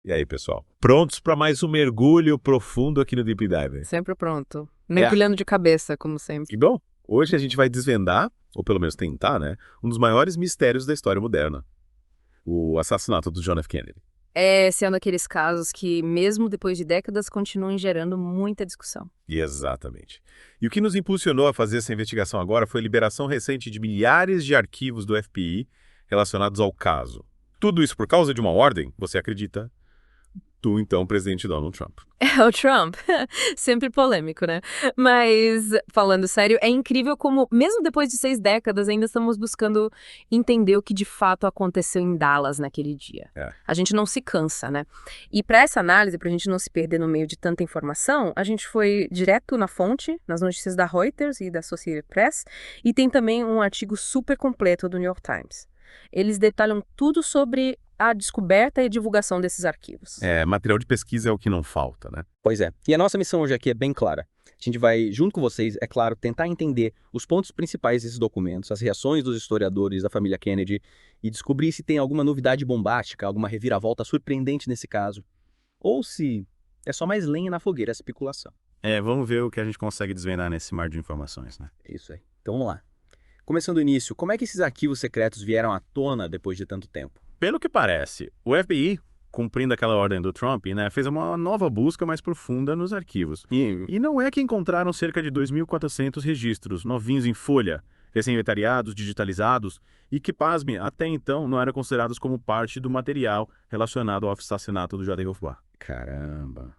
E aí, pessoal? Prontos para mais um mergulho profundo aqui no Deep Dive? Sempre pronto. Mergulhando de cabeça, como sempre. E bom, hoje a gente vai desvendar, ou pelo menos tentar, né, um dos maiores mistérios da história moderna. O assassinato do John F. Kennedy. Esse é um daqueles casos que, mesmo depois de décadas, continuam gerando muita discussão. Exatamente. E o que nos impulsionou a fazer essa investigação agora foi a liberação recente de milhares de arquivos do FBI relacionados ao caso. Tudo isso por causa de uma ordem, você acredita? Do então presidente Donald Trump. É o Trump. Sempre polêmico, né? Mas, falando sério, é incrível como, mesmo depois de 6 décadas, ainda estamos buscando entender o que de fato aconteceu em Dallas naquele dia. É. A gente não se cansa, né? E para essa análise, para a gente não se perder no meio de tanta informação, a gente foi direto na fonte, nas notícias da Reuters e da Associated Press, e tem também um artigo super completo do New York Times. Eles detalham tudo sobre a descoberta e a divulgação desses arquivos. Material de pesquisa é o que não falta, né? Pois é. E a nossa missão hoje aqui é bem clara. A gente vai, junto com vocês, é claro, tentar entender os pontos principais desses documentos, as reações dos historiadores da família Kennedy e descobrir se tem alguma novidade bombástica, alguma reviravolta surpreendente nesse caso. Ou se é só mais lenha na fogueira essa especulação. Vamos ver o que a gente consegue desvendar nesse mar de informações, né? É isso aí. Então vamos lá. Começando do início, como é que esses arquivos secretos vieram à tona depois de tanto tempo? Pelo que parece, o FBI, cumprindo aquela ordem do Trump, né, fez uma nova busca mais profunda nos arquivos. E não é que encontraram cerca de 2.400 registros, novinhos em folha, recém-inventariados, digitalizados, e que, pasme, até então não eram considerados como parte do material relacionado ao assassinato do J. Hofbauer. Caramba.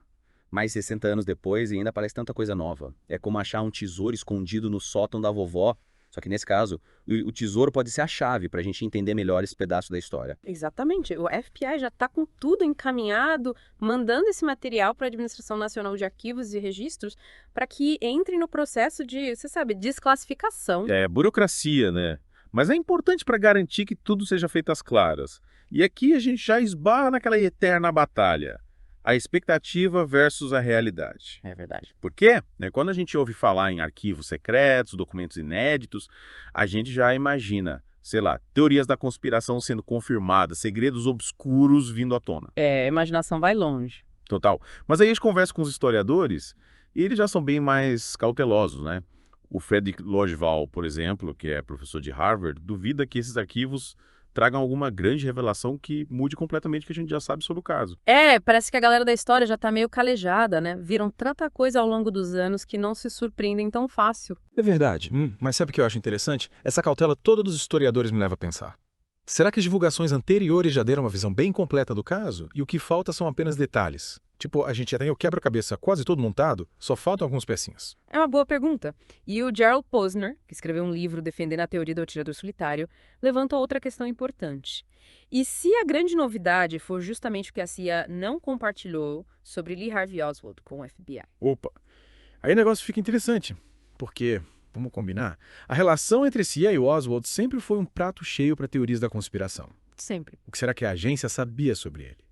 Mais 60 anos depois e ainda parece tanta coisa nova. É como achar um tesouro escondido no sótão da vovó. Só que nesse caso, o tesouro pode ser a chave para a gente entender melhor esse pedaço da história. Exatamente. O FBI já está com tudo encaminhado, mandando esse material para a Administração Nacional de Arquivos e Registros para que entre no processo de, você sabe, desclassificação. Burocracia, né? Mas é importante para garantir que tudo seja feito às claras. E aqui a gente já esbarra naquela eterna batalha. A expectativa versus a realidade. É verdade. Por quê? Quando a gente ouve falar em arquivos secretos, documentos inéditos, a gente já imagina, sei lá, teorias da conspiração sendo confirmadas, segredos obscuros vindo à tona. A imaginação vai longe. Total. Mas aí a gente conversa com os historiadores e eles já são bem mais cautelosos, né? O Frederick Lojval, por exemplo, que é professor de Harvard, duvida que esses arquivos tragam alguma grande revelação que mude completamente o que a gente já sabe sobre o caso. Parece que a galera da história já tá meio calejada, né? Viram tanta coisa ao longo dos anos que não se surpreendem tão fácil. É verdade, mas sabe o que eu acho interessante? Essa cautela toda dos historiadores me leva a pensar. Será que as divulgações anteriores já deram uma visão bem completa do caso? E o que falta são apenas detalhes? Tipo, a gente já tem o quebra-cabeça quase todo montado, só faltam algumas pecinhas. É uma boa pergunta. E o Gerald Posner, que escreveu um livro defendendo a teoria do atirador solitário, levanta outra questão importante. E se a grande novidade for justamente o que a CIA não compartilhou sobre Lee Harvey Oswald com o FBI? Opa, aí o negócio fica interessante, porque, vamos combinar, a relação entre CIA e Oswald sempre foi um prato cheio para teorias da conspiração. Sempre. O que será que a agência sabia sobre ele?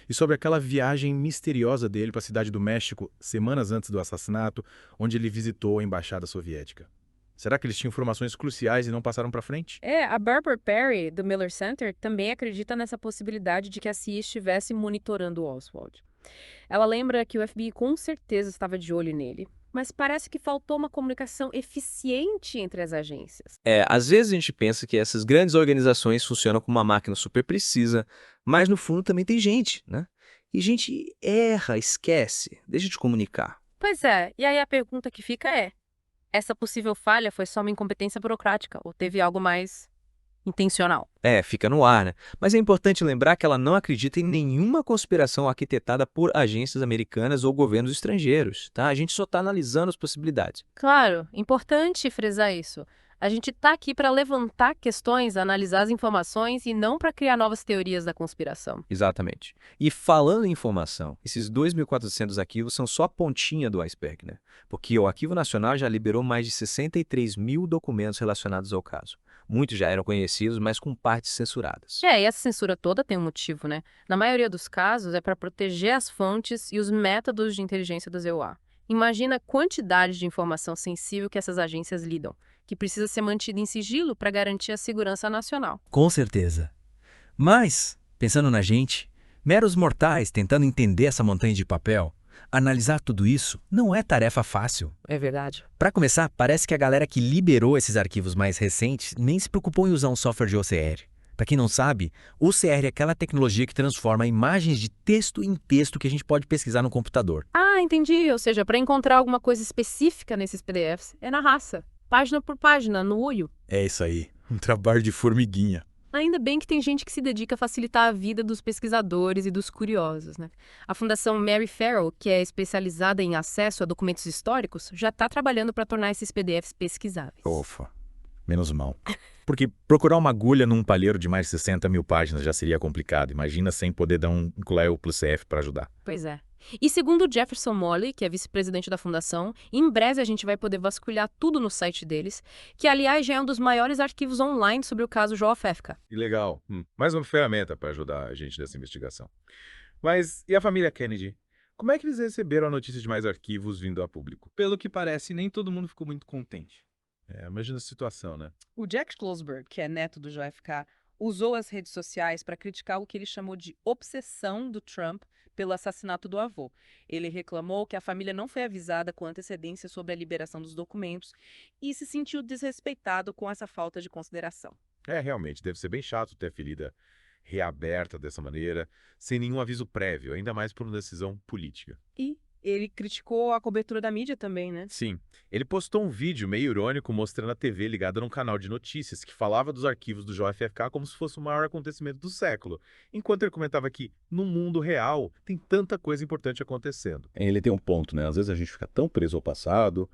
E sobre aquela viagem misteriosa dele para a cidade do México, semanas antes do assassinato, onde ele visitou a embaixada soviética. Será que eles tinham informações cruciais e não passaram para frente? A Barbara Perry, do Miller Center, também acredita nessa possibilidade de que a CIA estivesse monitorando o Oswald. Ela lembra que o FBI com certeza estava de olho nele, mas parece que faltou uma comunicação eficiente entre as agências. Às vezes a gente pensa que essas grandes organizações funcionam como uma máquina super precisa, mas no fundo também tem gente, né? E gente erra, esquece, deixa de comunicar. Pois é, e aí a pergunta que fica é: essa possível falha foi só uma incompetência burocrática ou teve algo mais intencional? Fica no ar, né? Mas é importante lembrar que ela não acredita em nenhuma conspiração arquitetada por agências americanas ou governos estrangeiros, tá? A gente só está analisando as possibilidades. Claro, importante frisar isso. A gente está aqui para levantar questões, analisar as informações e não para criar novas teorias da conspiração. Exatamente. E falando em informação, esses 2.400 arquivos são só a pontinha do iceberg, né? Porque o Arquivo Nacional já liberou mais de 63 mil documentos relacionados ao caso. Muitos já eram conhecidos, mas com partes censuradas. E essa censura toda tem um motivo, né? Na maioria dos casos é para proteger as fontes e os métodos de inteligência das EUA. Imagina a quantidade de informação sensível que essas agências lidam, que precisa ser mantida em sigilo para garantir a segurança nacional. Com certeza. Mas, pensando na gente, Meros mortais tentando entender essa montanha de papel. Analisar tudo isso não é tarefa fácil. É verdade. Para começar, parece que a galera que liberou esses arquivos mais recentes nem se preocupou em usar um software de OCR. Para quem não sabe, OCR é aquela tecnologia que transforma imagens de texto em texto que a gente pode pesquisar no computador. Ah, entendi. Ou seja, para encontrar alguma coisa específica nesses PDFs, é na raça. Página por página, no olho. É isso aí, um trabalho de formiguinha. Ainda bem que tem gente que se dedica a facilitar a vida dos pesquisadores e dos curiosos, né? A Fundação Mary Farrell, que é especializada em acesso a documentos históricos, já está trabalhando para tornar esses PDFs pesquisáveis. Ufa, menos mal. Porque procurar uma agulha num palheiro de mais de 60 mil páginas já seria complicado. Imagina sem poder dar um Cleo plus F para ajudar. Pois é. E segundo o Jefferson Morley, que é vice-presidente da fundação, em breve a gente vai poder vasculhar tudo no site deles, que aliás já é um dos maiores arquivos online sobre o caso João Fefka. Que legal. Mais uma ferramenta para ajudar a gente nessa investigação. Mas e a família Kennedy? Como é que eles receberam a notícia de mais arquivos vindo a público? Pelo que parece, nem todo mundo ficou muito contente. Imagina a situação, né? O Jack Schlossberg, que é neto do JFK, usou as redes sociais para criticar o que ele chamou de obsessão do Trump pelo assassinato do avô. Ele reclamou que a família não foi avisada com antecedência sobre a liberação dos documentos e se sentiu desrespeitado com essa falta de consideração. Realmente, deve ser bem chato ter a ferida reaberta dessa maneira, sem nenhum aviso prévio, ainda mais por uma decisão política. E ele criticou a cobertura da mídia também, né? Sim, ele postou um vídeo meio irônico mostrando a TV ligada num canal de notícias que falava dos arquivos do JFK como se fosse o maior acontecimento do século, enquanto ele comentava que, no mundo real, tem tanta coisa importante acontecendo. Ele tem um ponto, né? Às vezes a gente fica tão preso ao passado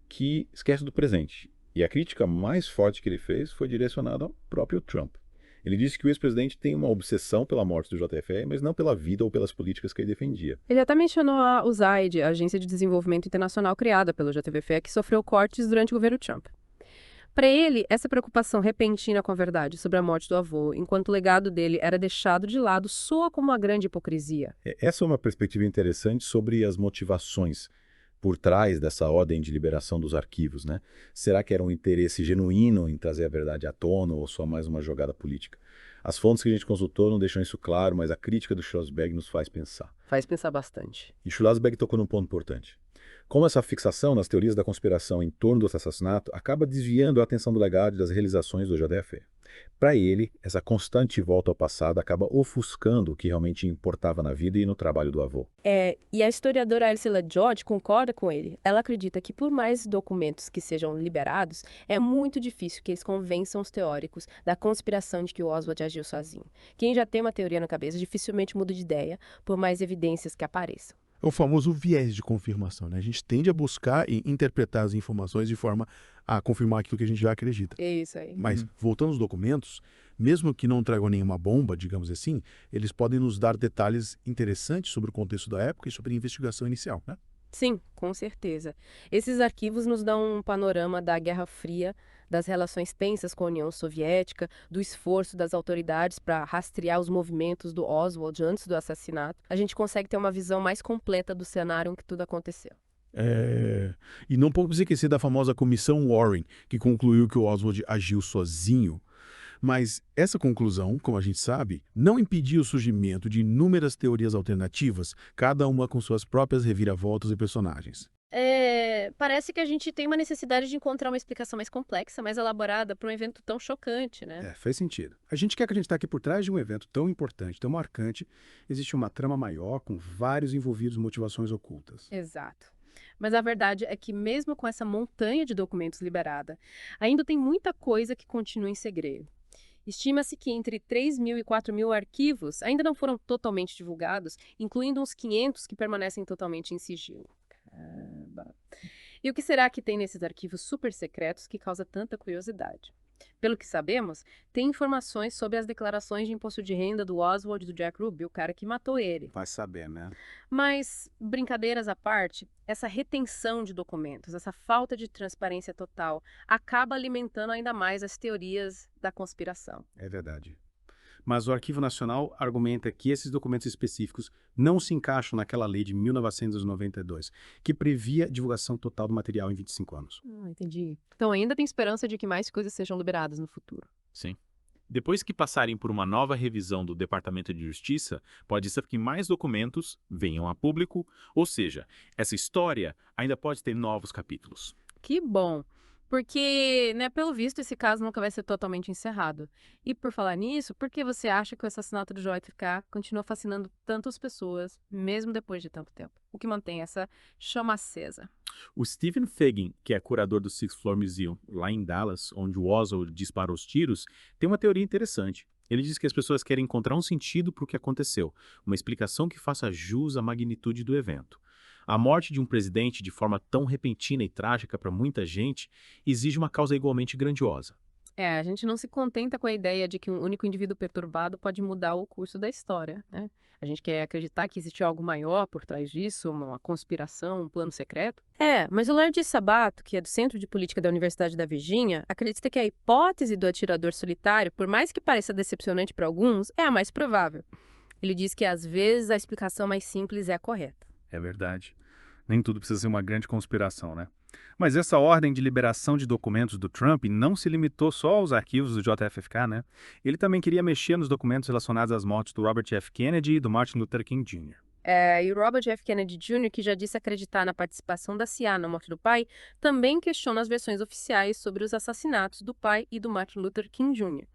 que esquece do presente. E a crítica mais forte que ele fez foi direcionada ao próprio Trump. Ele disse que o ex-presidente tem uma obsessão pela morte do JFK, mas não pela vida ou pelas políticas que ele defendia. Ele até mencionou a USAID, a Agência de Desenvolvimento Internacional criada pelo JFK, que sofreu cortes durante o governo Trump. Para ele, essa preocupação repentina com a verdade sobre a morte do avô, enquanto o legado dele era deixado de lado, soa como uma grande hipocrisia. Essa é uma perspectiva interessante sobre as motivações por trás dessa ordem de liberação dos arquivos, né? Será que era um interesse genuíno em trazer a verdade à tona ou só mais uma jogada política? As fontes que a gente consultou não deixam isso claro, mas a crítica do Schlossberg nos faz pensar. Faz pensar bastante. E Schlossberg tocou num ponto importante. Como essa fixação nas teorias da conspiração em torno do assassinato acaba desviando a atenção do legado e das realizações do JFK. Para ele, essa constante volta ao passado acaba ofuscando o que realmente importava na vida e no trabalho do avô. E a historiadora Ursula George concorda com ele. Ela acredita que por mais documentos que sejam liberados, é muito difícil que eles convençam os teóricos da conspiração de que o Oswald agiu sozinho. Quem já tem uma teoria na cabeça dificilmente muda de ideia, por mais evidências que apareçam. É o famoso viés de confirmação, né? A gente tende a buscar e interpretar as informações de forma a confirmar aquilo que a gente já acredita. É isso aí. Mas, voltando aos documentos, mesmo que não tragam nenhuma bomba, digamos assim, eles podem nos dar detalhes interessantes sobre o contexto da época e sobre a investigação inicial, né? Sim, com certeza. Esses arquivos nos dão um panorama da Guerra Fria, das relações tensas com a União Soviética, do esforço das autoridades para rastrear os movimentos do Oswald antes do assassinato. A gente consegue ter uma visão mais completa do cenário em que tudo aconteceu. E não podemos esquecer da famosa Comissão Warren, que concluiu que o Oswald agiu sozinho. Mas essa conclusão, como a gente sabe, não impediu o surgimento de inúmeras teorias alternativas, cada uma com suas próprias reviravoltas e personagens. Parece que a gente tem uma necessidade de encontrar uma explicação mais complexa, mais elaborada para um evento tão chocante, né? Faz sentido. A gente quer acreditar que por trás de um evento tão importante, tão marcante, existe uma trama maior com vários envolvidos e motivações ocultas. Exato. Mas a verdade é que mesmo com essa montanha de documentos liberada, ainda tem muita coisa que continua em segredo. Estima-se que entre 3.000 e 4.000 arquivos ainda não foram totalmente divulgados, incluindo uns 500 que permanecem totalmente em sigilo. Caramba. E o que será que tem nesses arquivos super secretos que causa tanta curiosidade? Pelo que sabemos, tem informações sobre as declarações de imposto de renda do Oswald e do Jack Ruby, o cara que matou ele. Vai saber, né? Mas, brincadeiras à parte, essa retenção de documentos, essa falta de transparência total, acaba alimentando ainda mais as teorias da conspiração. É verdade. Mas o Arquivo Nacional argumenta que esses documentos específicos não se encaixam naquela lei de 1992, que previa divulgação total do material em 25 anos. Entendi. Então ainda tem esperança de que mais coisas sejam liberadas no futuro. Sim. Depois que passarem por uma nova revisão do Departamento de Justiça, pode ser que mais documentos venham a público, ou seja, essa história ainda pode ter novos capítulos. Que bom, porque, né, pelo visto, esse caso nunca vai ser totalmente encerrado. E por falar nisso, por que você acha que o assassinato do JFK continua fascinando tantas pessoas, mesmo depois de tanto tempo? O que mantém essa chama acesa? O Stephen Fagin, que é curador do Sixth Floor Museum, lá em Dallas, onde o Oswald disparou os tiros, tem uma teoria interessante. Ele diz que as pessoas querem encontrar um sentido para o que aconteceu, uma explicação que faça jus à magnitude do evento. A morte de um presidente de forma tão repentina e trágica para muita gente exige uma causa igualmente grandiosa. A gente não se contenta com a ideia de que um único indivíduo perturbado pode mudar o curso da história, né? A gente quer acreditar que existe algo maior por trás disso, uma conspiração, um plano secreto. Mas o Larry Sabato, que é do Centro de Política da Universidade da Virgínia, acredita que a hipótese do atirador solitário, por mais que pareça decepcionante para alguns, é a mais provável. Ele diz que às vezes a explicação mais simples é a correta. É verdade. Nem tudo precisa ser uma grande conspiração, né? Mas essa ordem de liberação de documentos do Trump não se limitou só aos arquivos do JFK, né? Ele também queria mexer nos documentos relacionados às mortes do Robert F. Kennedy e do Martin Luther King Jr. E o Robert F. Kennedy Jr., que já disse acreditar na participação da CIA na morte do pai, também questiona as versões oficiais sobre os assassinatos do pai e do Martin Luther King Jr.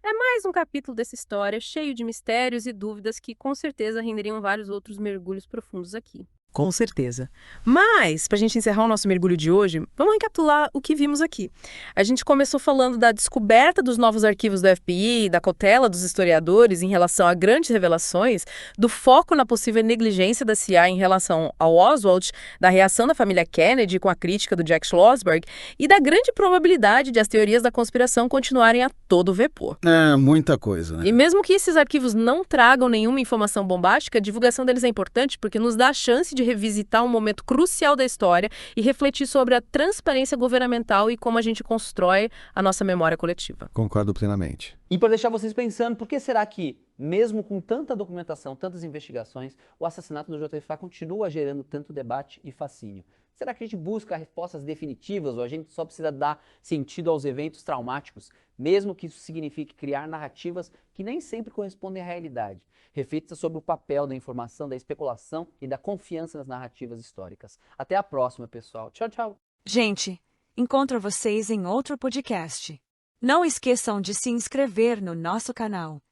É mais um capítulo dessa história cheio de mistérios e dúvidas que com certeza renderiam vários outros mergulhos profundos aqui. Com certeza. Mas, para a gente encerrar o nosso mergulho de hoje, vamos recapitular o que vimos aqui. A gente começou falando da descoberta dos novos arquivos do FBI, da cautela dos historiadores em relação a grandes revelações, do foco na possível negligência da CIA em relação ao Oswald, da reação da família Kennedy com a crítica do Jack Schlossberg e da grande probabilidade de as teorias da conspiração continuarem a todo vapor. Muita coisa, né? E mesmo que esses arquivos não tragam nenhuma informação bombástica, a divulgação deles é importante porque nos dá a chance de revisitar um momento crucial da história e refletir sobre a transparência governamental e como a gente constrói a nossa memória coletiva. Concordo plenamente. E para deixar vocês pensando, por que será que, mesmo com tanta documentação, tantas investigações, o assassinato do JFK continua gerando tanto debate e fascínio? Será que a gente busca respostas definitivas ou a gente só precisa dar sentido aos eventos traumáticos, mesmo que isso signifique criar narrativas que nem sempre correspondem à realidade? Reflita sobre o papel da informação, da especulação e da confiança nas narrativas históricas. Até a próxima, pessoal. Tchau, tchau. Gente, encontro vocês em outro podcast. Não esqueçam de se inscrever no nosso canal.